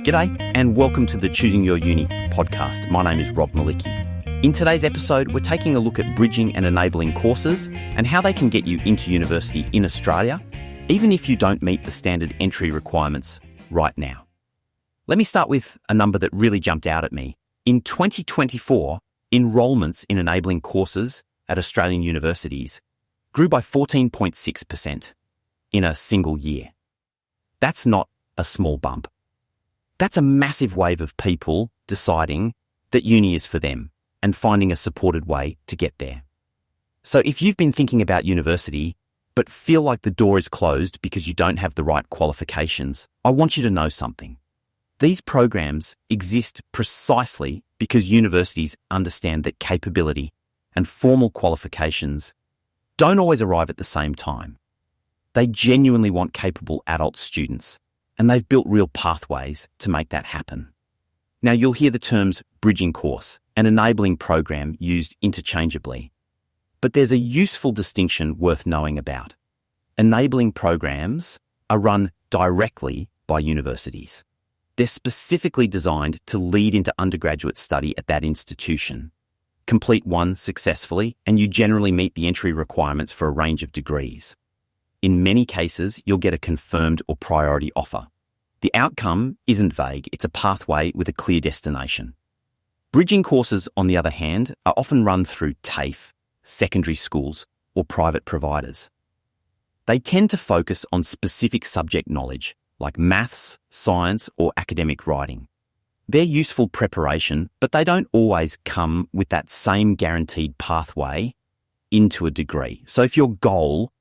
G'day and welcome to the Choosing Your Uni podcast. My name is Rob Malicki. In today's episode, we're taking a look at bridging and enabling courses and how they can get you into university in Australia, even if you don't meet the standard entry requirements right now. Let me start with a number that really jumped out at me. In 2024, enrolments in enabling courses at Australian universities grew by 14.6% in a single year. That's not a small bump. That's a massive wave of people deciding that uni is for them and finding a supported way to get there. So if you've been thinking about university but feel like the door is closed because you don't have the right qualifications, I want you to know something. These programs exist precisely because universities understand that capability and formal qualifications don't always arrive at the same time. They genuinely want capable adult students, and they've built real pathways to make that happen. Now, you'll hear the terms bridging course and enabling program used interchangeably, but there's a useful distinction worth knowing about. Enabling programs are run directly by universities. They're specifically designed to lead into undergraduate study at that institution. Complete one successfully, and you generally meet the entry requirements for a range of degrees. In many cases, you'll get a confirmed or priority offer. The outcome isn't vague, it's a pathway with a clear destination. Bridging courses, on the other hand, are often run through TAFE, secondary schools, or private providers. They tend to focus on specific subject knowledge, like maths, science, or academic writing. They're useful preparation, but they don't always come with that same guaranteed pathway into a degree. So if your goal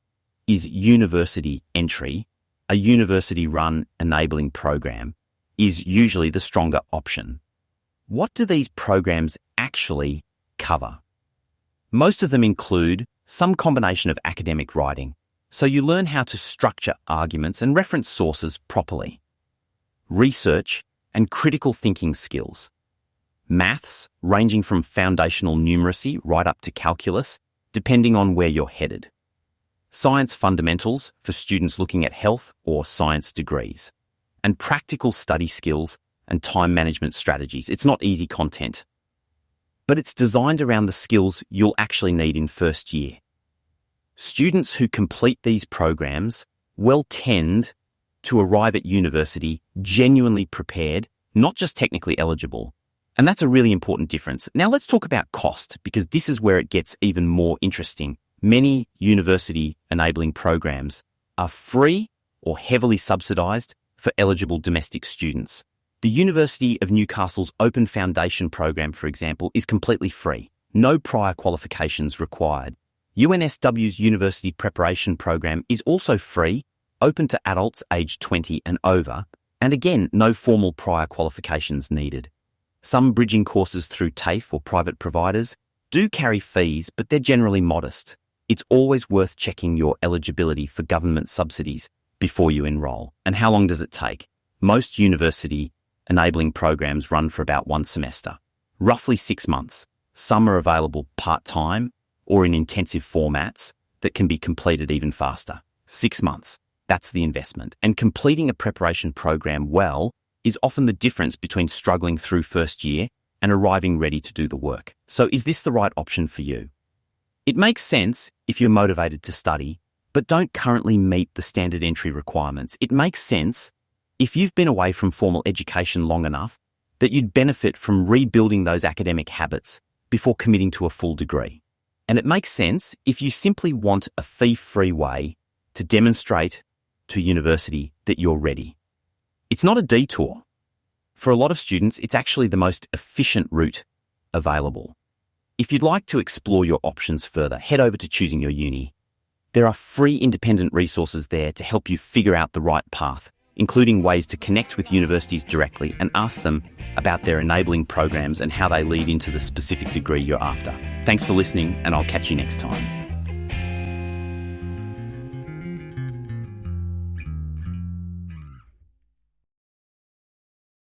is university entry, a university-run enabling program is usually the stronger option. What do these programs actually cover? Most of them include some combination of academic writing, so you learn how to structure arguments and reference sources properly. Research and critical thinking skills. Maths, ranging from foundational numeracy right up to calculus, depending on where you're headed. Science fundamentals for students looking at health or science degrees. And practical study skills and time management strategies. It's not easy content, but it's designed around the skills you'll actually need in first year. Students who complete these programs will tend to arrive at university genuinely prepared, not just technically eligible. And that's a really important difference. Now let's talk about cost, because this is where it gets even more interesting. Many university enabling programs are free or heavily subsidised for eligible domestic students. The University of Newcastle's Open Foundation program, for example, is completely free. No prior qualifications required. UNSW's University Preparation program is also free, open to adults aged 20 and over, and again, no formal prior qualifications needed. Some bridging courses through TAFE or private providers do carry fees, but they're generally modest. It's always worth checking your eligibility for government subsidies before you enrol. And how long does it take? Most university enabling programs run for about one semester, roughly 6 months. Some are available part-time or in intensive formats that can be completed even faster. 6 months, that's the investment. And completing a preparation program well is often the difference between struggling through first year and arriving ready to do the work. So is this the right option for you? It makes sense if you're motivated to study, but don't currently meet the standard entry requirements. It makes sense if you've been away from formal education long enough that you'd benefit from rebuilding those academic habits before committing to a full degree. And it makes sense if you simply want a fee-free way to demonstrate to university that you're ready. It's not a detour. For a lot of students, it's actually the most efficient route available. If you'd like to explore your options further, head over to Choosing Your Uni. There are free independent resources there to help you figure out the right path, including ways to connect with universities directly and ask them about their enabling programs and how they lead into the specific degree you're after. Thanks for listening, and I'll catch you next time.